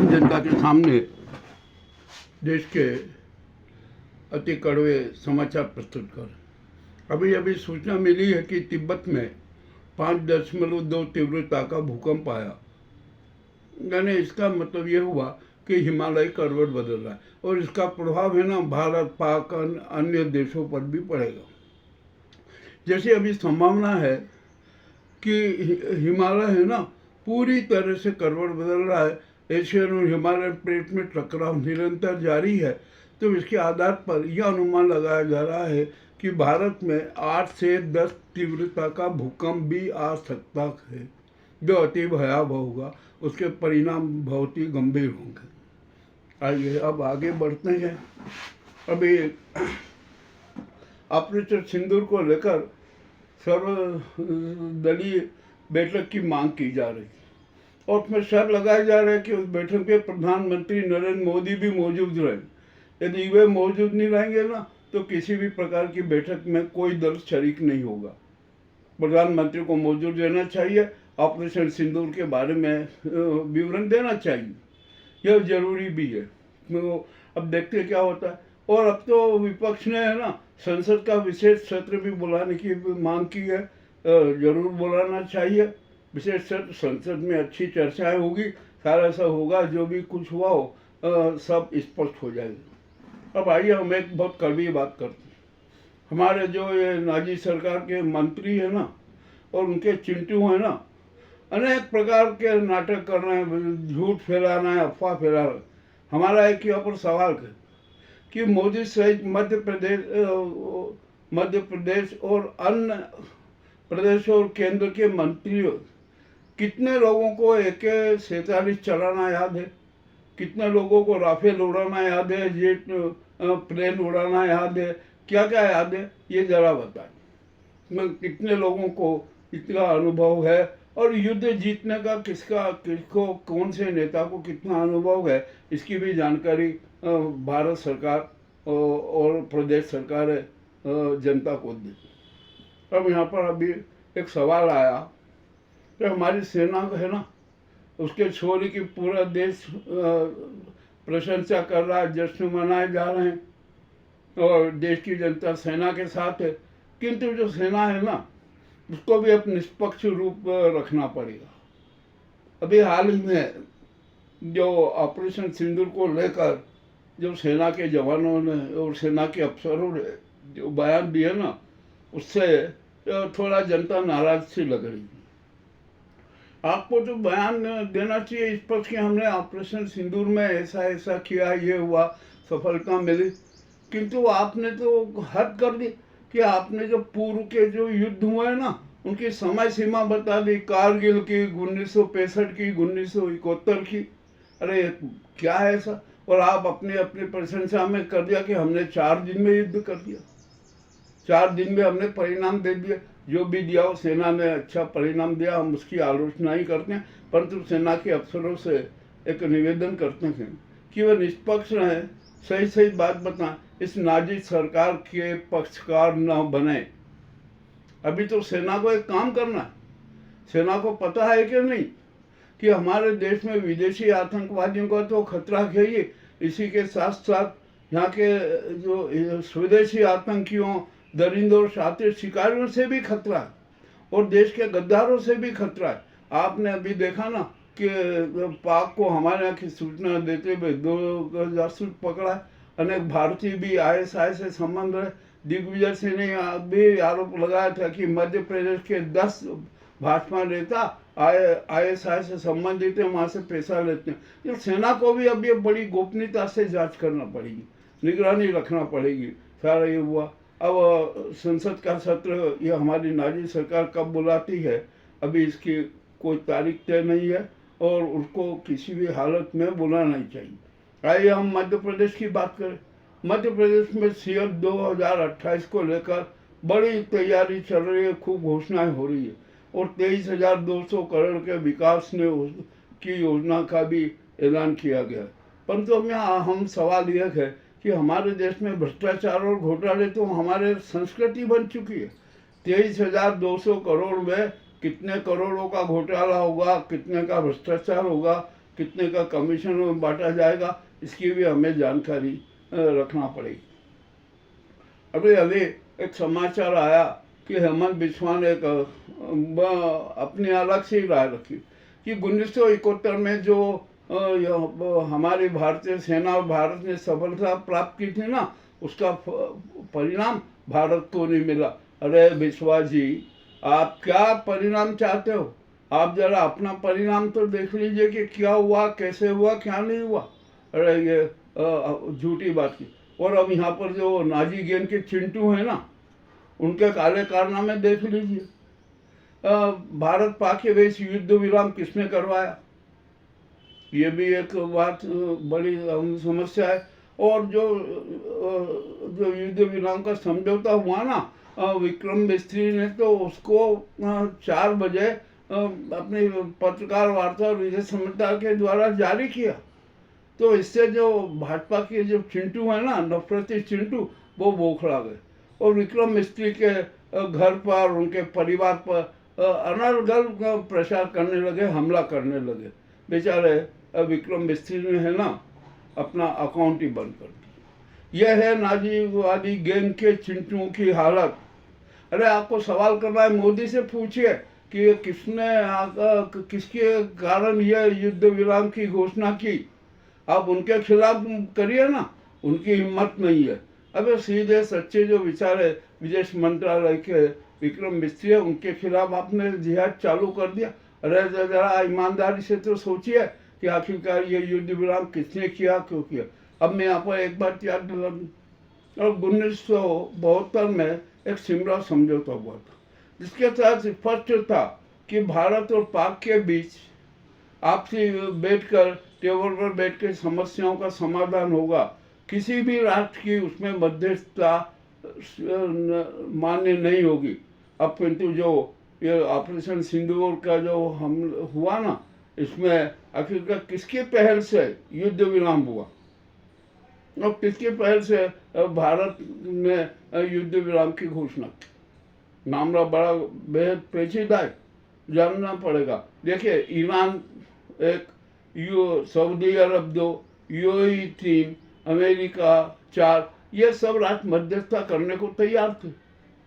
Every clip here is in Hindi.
आम जनता के सामने देश के अति कड़वे समाचार प्रस्तुत कर। अभी अभी सूचना मिली है कि तिब्बत में 5.2 तीव्रता का भूकंप आया। यानी इसका मतलब ये हुआ कि हिमालय करवट बदल रहा है और इसका प्रभाव है ना भारत, पाक, अन्य देशों पर भी पड़ेगा। जैसे अभी संभावना है कि हिमालय है ना पूरी तरह से करवट बदल रहा है, एशियन और हिमालयन प्लेट में टकराव निरंतर जारी है, तो इसके आधार पर यह अनुमान लगाया जा रहा है कि भारत में 8 से 10 तीव्रता का भूकंप भी आ सकता है, जो अति भयावह होगा। उसके परिणाम बहुत ही गंभीर होंगे। आइए अब आगे बढ़ते हैं। अभी ऑपरेशन सिंदूर को लेकर सर्वदलीय बैठक की मांग की जा रही है और उसमें शर्त लगाया जा रहा है कि उस बैठक में प्रधानमंत्री नरेंद्र मोदी भी मौजूद रहें। यदि वे मौजूद नहीं रहेंगे ना तो किसी भी प्रकार की बैठक में कोई दल शरीक नहीं होगा। प्रधानमंत्री को मौजूद रहना चाहिए, ऑपरेशन सिंदूर के बारे में विवरण देना चाहिए, यह जरूरी भी है। तो अब देखते हैं क्या होता है। और अब तो विपक्ष ने है ना संसद का विशेष सत्र भी बुलाने की मांग की है। जरूर बुलाना चाहिए विशेष सत्र। संसद में अच्छी चर्चाएं होगी, सारा ऐसा होगा, जो भी कुछ हुआ हो सब स्पष्ट हो जाएगा। अब आइए हम एक बहुत कड़वी बात करते हैं। हमारे जो ये नाजी सरकार के मंत्री है ना और उनके चिंटू है ना, अनेक प्रकार के नाटक कर रहे हैं, झूठ फैलाना है, अफवाह फैला रहे हैं। हमारा एक यहाँ पर सवाल है कि मोदी सहित मध्य प्रदेश और अन्य प्रदेश और केंद्र के मंत्रियों कितने लोगों को AK-47 चलाना याद है, कितने लोगों को राफेल उड़ाना याद है, जेट प्लेन उड़ाना याद है, क्या क्या याद है, ये जरा बताएं। कितने लोगों को इतना अनुभव है और युद्ध जीतने का किसको कौन से नेता को कितना अनुभव है, इसकी भी जानकारी भारत सरकार और प्रदेश सरकार जनता को दी। अब यहाँ पर अभी एक सवाल आया कि हमारी सेना है ना, उसके शौर्य की पूरा देश प्रशंसा कर रहा है, जश्न मनाए जा रहे हैं और देश की जनता सेना के साथ है, किंतु जो सेना है ना उसको भी अब निष्पक्ष रूप रखना पड़ेगा। अभी हाल ही में जो ऑपरेशन सिंदूर को लेकर जो सेना के जवानों ने और सेना के अफसरों ने जो बयान दिए ना, उससे थोड़ा जनता नाराज सी लग रही है। आपको तो बयान देना चाहिए स्पष्ट कि हमने ऑपरेशन सिंदूर में ऐसा ऐसा किया, ये हुआ, सफलता मिली, किंतु आपने तो हद कर दी कि आपने जो पूर्व के जो युद्ध हुए ना उनकी समय सीमा बता दी, कारगिल की 1965 की, 1971 की। अरे क्या है ऐसा? और आप अपनी प्रशंसा में कर दिया कि हमने 4 दिन में युद्ध कर दिया, 4 दिन में हमने परिणाम दे दिया। जो भी दिया हो सेना ने अच्छा परिणाम दिया, हम उसकी आलोचना ही करते हैं, परंतु सेना के अफसरों से एक निवेदन करते हैं कि वह निष्पक्ष रहें, सही सही बात बताएं, इस नाजी सरकार के पक्षकार न बने। अभी तो सेना को एक काम करना है। सेना को पता है कि नहीं कि हमारे देश में विदेशी आतंकवादियों का तो खतरा है ही, इसी के साथ साथ यहाँ के जो स्वदेशी आतंकियों, दरिंदों, शातिर शिकारियों से भी खतरा है और देश के गद्दारों से भी खतरा है। आपने अभी देखा ना कि पाक को हमारे यहाँ की सूचना देते हुए 2 जासूस पकड़ा है। अनेक भारतीय भी ISI से संबंध है। दिग्विजय सिंह ने भी आरोप लगाया था कि मध्य प्रदेश के 10 भाजपा नेता ISI से संबंधित है, वहाँ से पैसा लेते हैं। ये सेना को भी अब ये बड़ी गोपनीयता से जांच करना पड़ेगी, निगरानी रखना पड़ेगी। सारा ये हुआ। अब संसद का सत्र ये हमारी नाजी सरकार कब बुलाती है, अभी इसकी कोई तारीख तय नहीं है और उसको किसी भी हालत में बुलाना ही चाहिए। आइए हम मध्य प्रदेश की बात करें। मध्य प्रदेश में CM 2028 को लेकर बड़ी तैयारी चल रही है, खूब घोषणाएं हो रही है और 23,200 करोड़ के विकास की योजना का भी ऐलान किया गया। परंतु अब यहाँ हम सवाल यह है कि हमारे देश में भ्रष्टाचार और घोटाले तो हमारे संस्कृति बन चुकी है। 23,200 करोड़ में कितने करोड़ों का घोटाला होगा, कितने का भ्रष्टाचार होगा, कितने का कमीशन में बांटा जाएगा, इसकी भी हमें जानकारी रखना पड़ेगी। अभी एक समाचार आया कि हेमंत बिस्वा ने एक अपनी अलग से ही राय रखी कि 1971 में जो हमारी भारतीय सेना और भारत ने सफलता प्राप्त की थी ना, उसका परिणाम भारत को नहीं मिला। अरे बिस्वा जी, आप क्या परिणाम चाहते हो? आप जरा अपना परिणाम तो देख लीजिए कि क्या हुआ, कैसे हुआ, क्या नहीं हुआ। अरे ये झूठी बात की। और अब यहाँ पर जो नाजी गेंद के चिंटू हैं ना, उनके काले कारनामे देख लीजिए। भारत पाक के बीच युद्ध विराम किसने करवाया? ये भी एक बात बड़ी समस्या है। और जो युद्ध विराम का समझौता हुआ ना, विक्रम मिस्त्री ने तो उसको 4 बजे अपनी पत्रकार वार्ता और विजय समाचार के द्वारा जारी किया। तो इससे जो भाजपा के जो चिंटू है ना, नफरती चिंटू, वो बौखला गए और विक्रम मिस्त्री के घर पर, उनके परिवार पर अनर्गल प्रचार करने लगे, हमला करने लगे। बेचारे विक्रम मिस्त्री ने है ना अपना अकाउंट ही बंद कर दिया। यह है नाजीवादी गैंग के चिंटुओं की हालत। अरे आपको सवाल करना है, मोदी से पूछिए कि किसके कारण यह युद्ध विराम की घोषणा की। आप उनके खिलाफ करिए ना, उनकी हिम्मत नहीं है। अब सीधे सच्चे जो विचार है विदेश मंत्रालय के विक्रम मिस्त्री है, उनके खिलाफ आपने जिहाद चालू कर दिया। अरे जरा ईमानदारी से तो सोचिए कि आखिरकार ये युद्ध विराम किसने किया, क्यों किया। अब मैं यहाँ पर एक बात याद दिला दूँ, और 1972 में एक सिमला समझौता हुआ था, जिसके तहत स्पष्ट था कि भारत और पाक के बीच आपसी बैठकर टेबल पर बैठ के समस्याओं का समाधान होगा। किसी भी राष्ट्र की उसमें मध्यस्थता मान्य नहीं होगी। अब किंतु जो ये ऑपरेशन सिंदूर का जो हम हुआ ना, इसमें आखिरकार किसके पहल से युद्ध विराम हुआ और किसके पहल से भारत ने युद्ध विराम की घोषणा की? मामला बड़ा बेहद पेचीदा है, जानना पड़ेगा। देखिए, ईरान एक, सऊदी अरब 2, यूएई 3, अमेरिका 4, ये सब राष्ट्र मध्यस्थता करने को तैयार थे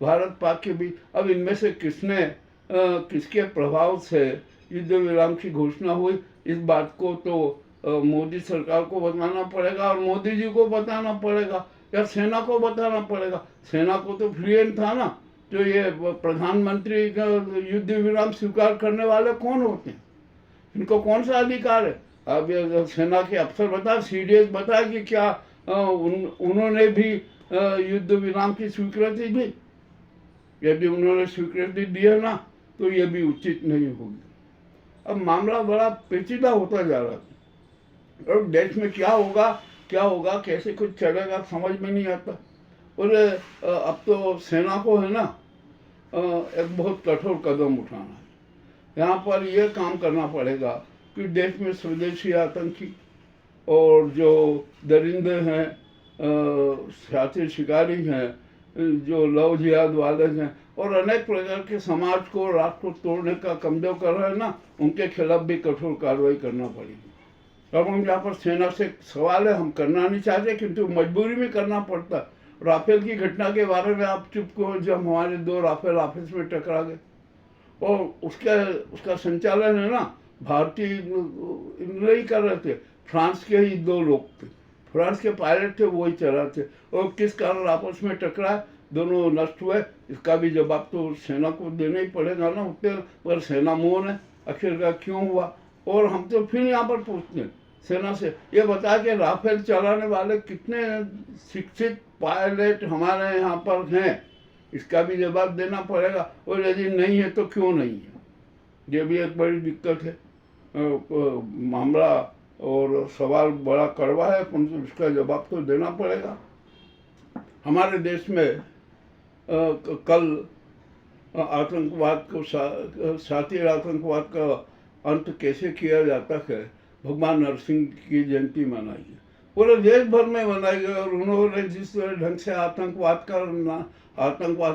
भारत पाक के बीच। अब इनमें से किसके प्रभाव से युद्ध विराम की घोषणा हुई, इस बात को तो मोदी सरकार को बताना पड़ेगा और मोदी जी को बताना पड़ेगा या सेना को बताना पड़ेगा। सेना को तो फ्री हैंड था ना, तो ये प्रधानमंत्री का युद्ध विराम स्वीकार करने वाले कौन होते हैं? इनको कौन सा अधिकार है? अब ये सेना के अफसर बता, सीडीएस बता कि क्या उन्होंने भी युद्ध विराम की स्वीकृति दी? यदि उन्होंने स्वीकृति दी है ना, तो ये भी उचित नहीं होगी। अब मामला बड़ा पेचीदा होता जा रहा है और देश में क्या होगा, कैसे कुछ चलेगा, समझ में नहीं आता। और अब तो सेना को है ना एक बहुत कठोर कदम उठाना है। यहाँ पर यह काम करना पड़ेगा कि देश में स्वदेशी आतंकी और जो दरिंदे हैं, साथी शिकारी हैं, जो लव जिहाद वाले हैं और अनेक प्रकार के समाज को, राष्ट्र को तोड़ने का कमजोर कर रहे हैं ना, उनके खिलाफ भी कठोर कार्रवाई करना पड़ेगी। अब हम यहाँ पर सेना से सवाल है, हम करना नहीं चाहते किंतु मजबूरी में करना पड़ता। राफेल की घटना के बारे में आप चुप को, जब हमारे 2 राफेल आपस में टकरा गए और उसका संचालन है ना भारतीय नहीं कर रहे थे, फ्रांस के ही 2 लोग थे, फ्रांस के पायलट थे, वही चला थे। और किस कारण आपस में टकराए, दोनों नष्ट हुए, इसका भी जवाब तो सेना को देना ही पड़ेगा ना। उतने पर सेना मौन है, आखिरकार क्यों हुआ? और हम तो फिर यहाँ पर पूछते हैं सेना से, ये बता के राफेल चलाने वाले कितने शिक्षित पायलट हमारे यहाँ पर हैं, इसका भी जवाब देना पड़ेगा। और यदि नहीं है तो क्यों नहीं है, ये भी एक बड़ी दिक्कत है। मामला और सवाल बड़ा कड़वा है, परंतु इसका जवाब तो देना पड़ेगा। हमारे देश में कल आतंकवाद को साथी आतंकवाद का अंत कैसे किया जाता है, भगवान नरसिंह की जयंती मनाई है, पूरे देश भर में मनाई गई। और उन्होंने जिस ढंग से आतंकवाद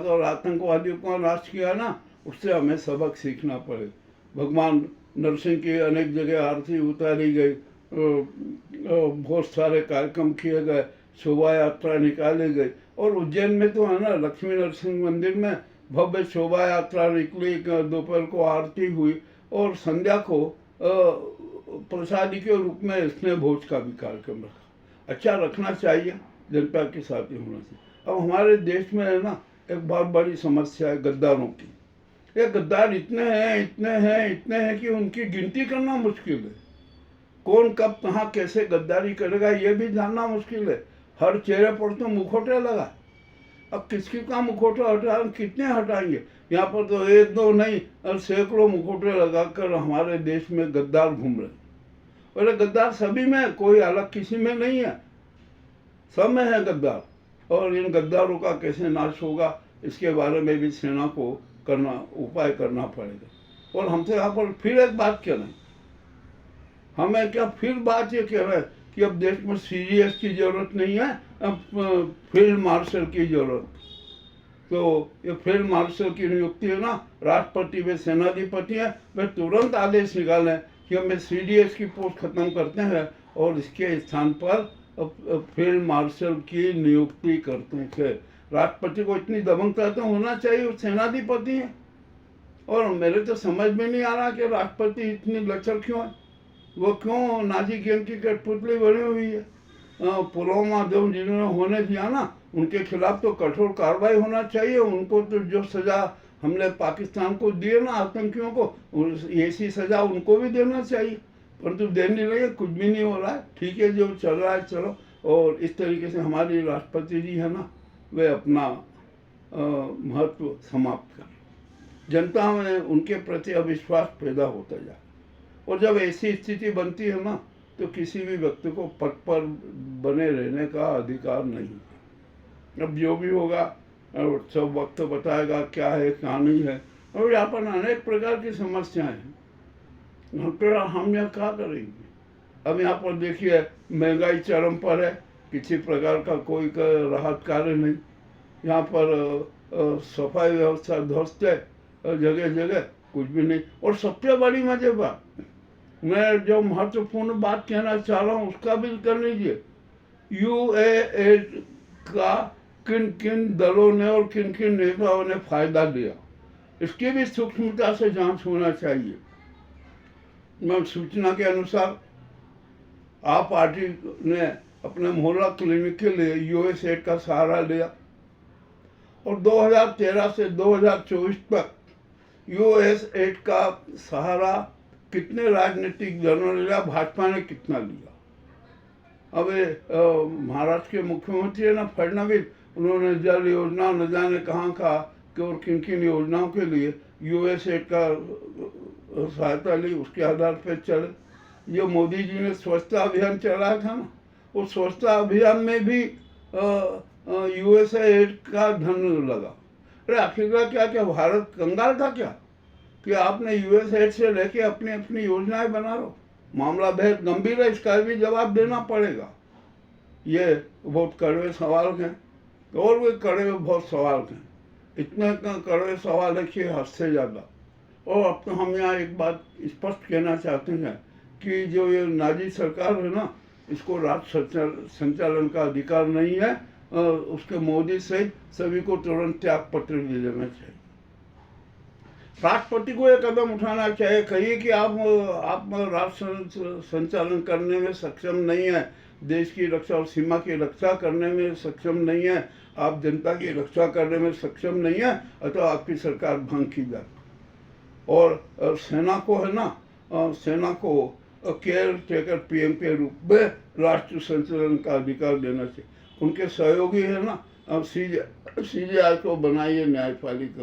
और आतंकवादियों को नाश किया ना, उससे हमें सबक सीखना पड़ेगा। भगवान नरसिंह की अनेक जगह आरती उतारी गई, बहुत सारे कार्यक्रम किए गए, शोभा यात्रा निकाली गई। और उज्जैन में तो है ना, लक्ष्मी नरसिंह मंदिर में भव्य शोभा यात्रा निकली, दोपहर को आरती हुई और संध्या को प्रसादी के रूप में स्नेह भोज का भी कार्यक्रम रखा। अच्छा रखना चाहिए, जनता के साथ ही होना चाहिए। अब हमारे देश में है ना एक बहुत बड़ी समस्या है गद्दारों की। ये गद्दार इतने हैं कि उनकी गिनती करना मुश्किल है। कौन कब कहाँ कैसे गद्दारी करेगा ये भी जानना मुश्किल है। हर चेहरे पर तो मुखौटे लगा, अब किसकी का मुखौटा हटा, कितने हटाएंगे? यहाँ पर तो एक दो नहीं और सैकड़ों मुखौटे लगाकर हमारे देश में गद्दार घूम रहे। और गद्दार सभी में, कोई अलग किसी में नहीं है, सब में है गद्दार। और इन गद्दारों का कैसे नाश होगा इसके बारे में भी सेना को उपाय करना पड़ेगा। और हमसे यहाँ पर फिर एक बात कह रहे हैं, हमें क्या फिर बात ये कह रहे हैं कि अब देश में CGS की जरूरत नहीं है, अब फील्ड मार्शल की जरूरत। तो ये फील्ड मार्शल की नियुक्ति है ना, राष्ट्रपति व सेनाधिपति है, वे तुरंत आदेश निकालें कि हमें CDS की पोस्ट खत्म करते हैं और इसके स्थान पर फील्ड मार्शल की नियुक्ति करते हैं। राष्ट्रपति को इतनी दबंगता तो होना चाहिए, वो सेनाधिपति है। और मेरे तो समझ में नहीं आ रहा कि राष्ट्रपति इतनी लचर क्यों है, वो क्यों नाजी गैंग की कठपुतली बनी हुई है। पुलवामा जिन्होंने होने दिया ना, उनके खिलाफ तो कठोर कार्रवाई होना चाहिए। उनको तो जो सजा हमने पाकिस्तान को दिए ना आतंकियों को, ऐसी सजा उनको भी देना चाहिए, परंतु दे नहीं रही है, कुछ भी नहीं हो रहा है। ठीक है, जो चल रहा है चलो। और इस तरीके से हमारी राष्ट्रपति जी है ना, वे अपना महत्व समाप्त कर, जनता में उनके प्रति अविश्वास पैदा होता जाए। और जब ऐसी स्थिति बनती है ना, तो किसी भी व्यक्ति को पद पर बने रहने का अधिकार नहीं। अब जो भी होगा सब वक्त बताएगा क्या है क्या नहीं है। और यहाँ पर अनेक प्रकार की समस्याएं हैं, हम यहाँ क्या करेंगे? अब यहाँ पर देखिए महंगाई चरम पर है, किसी प्रकार का कोई राहत कार्य नहीं। यहाँ पर सफाई व्यवस्था ध्वस्त है, जगह जगह कुछ भी नहीं। और सबसे बड़ी मजे बात, मैं जो महत्वपूर्ण बात कहना चाह रहा हूँ उसका भी कर लीजिए। UAE का किन किन दलों ने और किन किन नेताओं ने फायदा दिया, इसकी भी सूक्ष्मता से जांच होना चाहिए। मैं सूचना के अनुसार आप पार्टी ने अपने मोहल्ला क्लिनिक के लिए USAID का सहारा लिया और 2013 से 2024 तक USAID का सहारा कितने राजनीतिक दलों ने लिया, भाजपा ने कितना लिया? अब महाराष्ट्र के मुख्यमंत्री है ना फडणवीस, उन्होंने जल योजना न जाने कहाँ कहा कि और किन किन योजनाओं के लिए USAID का सहायता ली, उसके आधार पर चले। जो मोदी जी ने स्वच्छता अभियान चलाया था ना, उस स्वच्छता अभियान में भी USAID का धन लगा। अरे आखिरकार क्या भारत कंगाल था क्या कि आपने USAID से लेके अपनी अपनी योजनाएं बना लो? मामला बेहद गंभीर है, इसका भी जवाब देना पड़ेगा। ये बहुत कड़वे सवाल हैं और भी कड़वे बहुत सवाल हैं, इतने कड़वे सवाल है कि हद से ज़्यादा। और अब तो हम यहाँ एक बात स्पष्ट कहना चाहते हैं कि जो ये नाजी सरकार है ना, इसको राज्य संचालन का अधिकार नहीं है। उसके मोदी सहित सभी को तुरंत त्याग पत्र दे देना चाहिए। राष्ट्रपति को यह कदम उठाना चाहिए, कहिए कि आप राष्ट्र संचालन करने में सक्षम नहीं है, देश की रक्षा और सीमा की रक्षा करने में सक्षम नहीं है, आप जनता की रक्षा करने में सक्षम नहीं है, अतः आपकी सरकार भंग की जाए। और सेना को है ना, सेना को केयर टेकर PM के रूप में राष्ट्र संचालन का अधिकार देना चाहिए। उनके सहयोगी है ना, CGI को बनाइए न्यायपालिका।